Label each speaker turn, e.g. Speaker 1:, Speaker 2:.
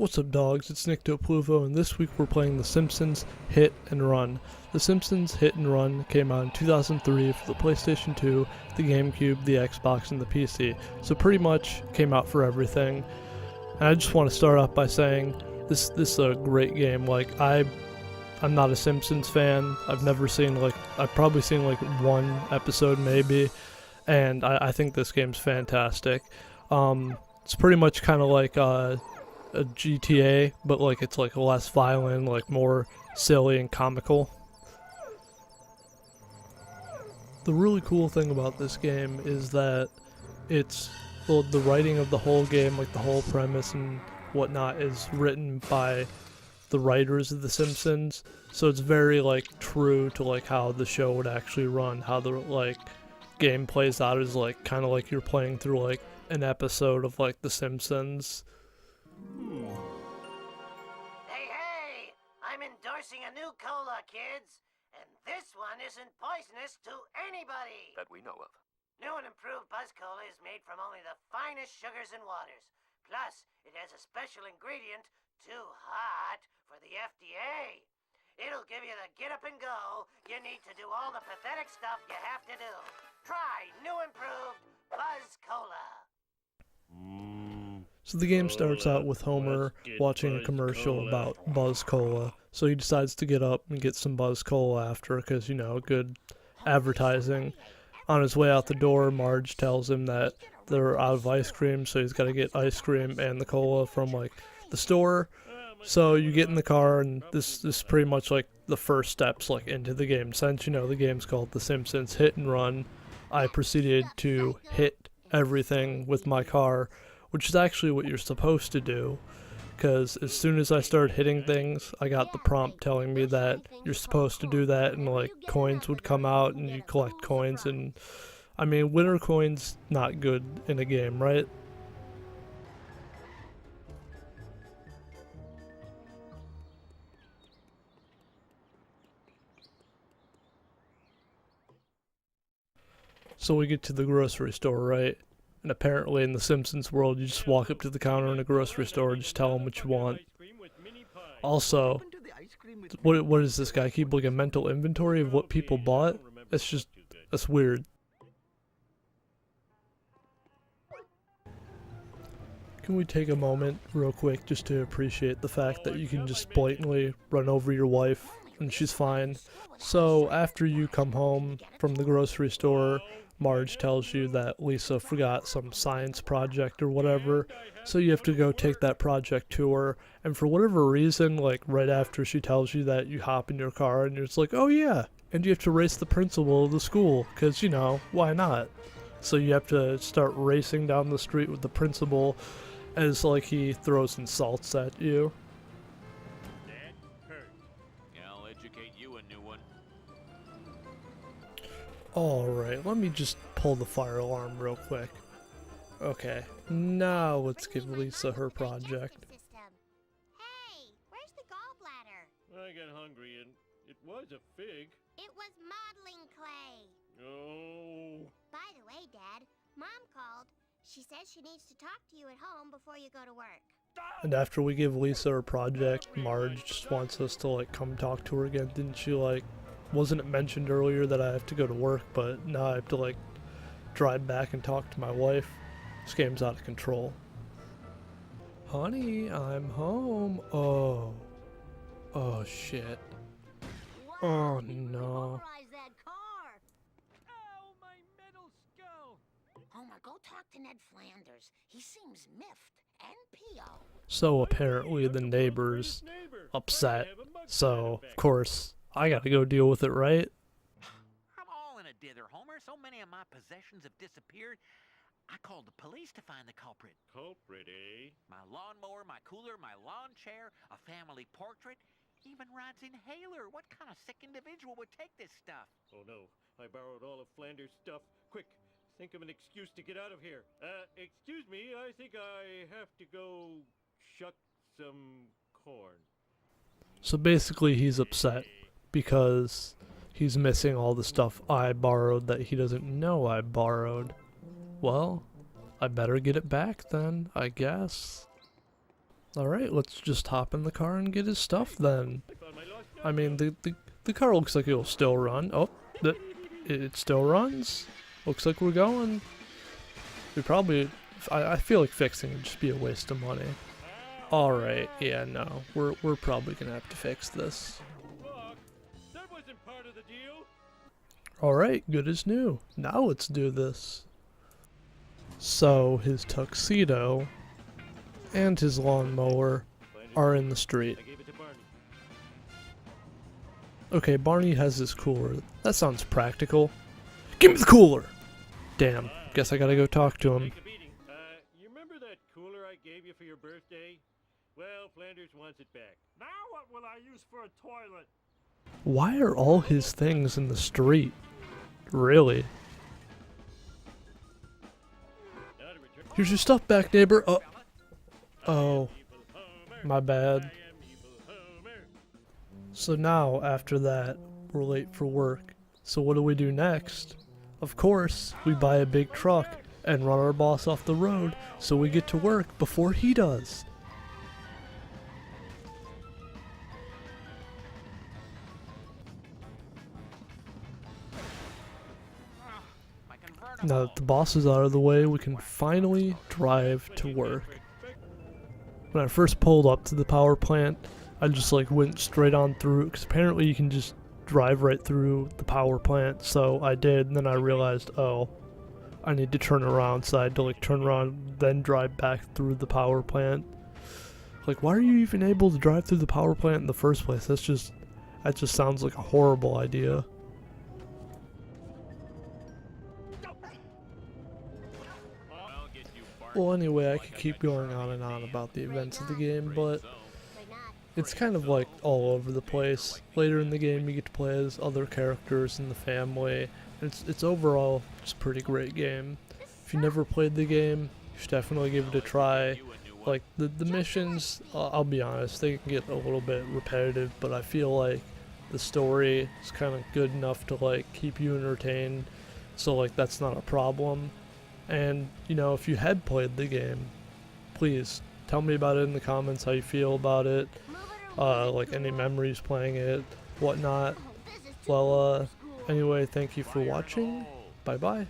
Speaker 1: What's up, dogs? It's Nick Pluvo, and this week we're playing The Simpsons Hit and Run. The Simpsons Hit and Run came out in 2003 for the PlayStation 2, the GameCube, the Xbox, and the PC, so pretty much came out for everything. And I just want to start off by saying this is a great game. Like, I'm not a Simpsons fan. I've probably seen like one episode maybe, and I think this game's fantastic. It's pretty much kind of like a GTA, but like it's like less violent, like more silly and comical. The really cool thing about this game is that the writing of the whole game, like the whole premise and whatnot, is written by the writers of The Simpsons, so it's very like true to like how the show would actually run, how the like game plays out is like kind of like you're playing through like an episode of like The Simpsons.
Speaker 2: Hey, I'm endorsing a new cola, kids. And this one isn't poisonous to anybody.
Speaker 3: That we know of.
Speaker 2: New and improved Buzz Cola is made from only the finest sugars and waters. Plus, it has a special ingredient, too hot for the FDA. It'll give you the get up and go you need to do all the pathetic stuff you have to do. Try new improved Buzz Cola.
Speaker 1: So the game starts out with Homer watching a commercial about Buzz Cola, so he decides to get up and get some Buzz Cola after, because, you know, good advertising. On his way out the door, Marge tells him that they're out of ice cream, so he's got to get ice cream and the cola from, like, the store. So you get in the car, and this is pretty much, like, the first steps, like, into the game. Since, you know, the game's called The Simpsons Hit and Run, I proceeded to hit everything with my car, which is actually what you're supposed to do, because as soon as I started hitting things, I got the prompt telling me that you're supposed to do that, and like coins would come out and you collect coins, and I mean, winner coins not good in a game, right? So we get to the grocery store, right? And apparently in the Simpsons world, you just walk up to the counter in a grocery store and just tell them what you want. Also, what does this guy keep, like a mental inventory of what people bought? That's weird. Can we take a moment real quick just to appreciate the fact that you can just blatantly run over your wife and she's fine? So after you come home from the grocery store, Marge tells you that Lisa forgot some science project or whatever, so you have to go take that project to her, and for whatever reason, like right after she tells you that, you hop in your car and you're just like, oh yeah, and you have to race the principal of the school, because, you know, why not? So you have to start racing down the street with the principal as like he throws insults at you. Alright, let me just pull the fire alarm real quick. Okay, now let's give Lisa her project.
Speaker 4: Hey, where's the gallbladder?
Speaker 5: I got hungry and it was a fig.
Speaker 4: It was modeling clay.
Speaker 5: Oh.
Speaker 4: By the way, Dad, Mom called. She says she needs to talk to you at home before you go to work.
Speaker 1: And after we give Lisa her project, Marge just wants us to like come talk to her again. Didn't she like... Wasn't it mentioned earlier that I have to go to work, but now I have to like drive back and talk to my wife? This game's out of control. Honey, I'm home. Oh shit. Oh no.
Speaker 2: Oh, my metal skull.
Speaker 4: Homer, go talk to Ned Flanders. He seems miffed and P.O.
Speaker 1: So apparently the neighbor's upset, so of course I gotta go deal with it, right?
Speaker 6: I'm all in a dither, Homer. So many of my possessions have disappeared. I called the police to find the culprit.
Speaker 5: Culprit, eh?
Speaker 6: My lawnmower, my cooler, my lawn chair, a family portrait, even Rod's inhaler. What kind of sick individual would take this stuff?
Speaker 5: Oh no, I borrowed all of Flanders' stuff. Quick, think of an excuse to get out of here. Excuse me, I think I have to go shuck some corn.
Speaker 1: So basically he's upset because he's missing all the stuff I borrowed that he doesn't know I borrowed. Well, I better get it back then, I guess. Alright, let's just hop in the car and get his stuff then.
Speaker 5: I found my lost
Speaker 1: I mean,
Speaker 5: gun.
Speaker 1: the car looks like it'll still run. Oh, it still runs. Looks like we're going. We probably, I feel like fixing would just be a waste of money. Alright, yeah, no, we're probably gonna have to fix this.
Speaker 5: Look, that wasn't part of the deal.
Speaker 1: Alright, good as new. Now let's do this. So, his tuxedo and his lawnmower are in the street.
Speaker 5: I gave it to Barney.
Speaker 1: Okay, Barney has his cooler. That sounds practical. Give me the cooler! Damn, guess I gotta go talk to him.
Speaker 5: Take a beating. You remember that cooler I gave you for your birthday? Well, Flanders wants it back.
Speaker 3: Now what will I use for a toilet?
Speaker 1: Why are all his things in the street? Really?
Speaker 5: Now to return.
Speaker 1: Here's your stuff back, neighbor. Oh,
Speaker 5: Evil Homer.
Speaker 1: my bad.
Speaker 5: I am Evil Homer.
Speaker 1: So now, after that, we're late for work. So what do we do next? Of course, we buy a big truck and run our boss off the road so we get to work before he does.
Speaker 6: My convertible.
Speaker 1: Now that the boss is out of the way, we can finally drive to work. When I first pulled up to the power plant, I just like went straight on through, because apparently you can just drive right through the power plant. So I did, and then I realized, oh, I need to turn around, so I had to like turn around, then drive back through the power plant. Like, why are you even able to drive through the power plant in the first place? That just sounds like a horrible idea.
Speaker 5: I'll get you, Bart.
Speaker 1: Well, anyway, I could keep going on and on about the events of the game, but
Speaker 4: They're not.
Speaker 1: it's kind of like all over the place. Later in the game, you get to play as other characters in the family. It's overall just a pretty great game. If you never played the game, you should definitely give it a try. Like the missions, I'll be honest, they can get a little bit repetitive, but I feel like the story is kind of good enough to like keep you entertained. So like that's not a problem. And you know, if you had played the game, please tell me about it in the comments, how you feel about it. Like any memories playing it, whatnot. Well, anyway, thank you for watching. Bye bye.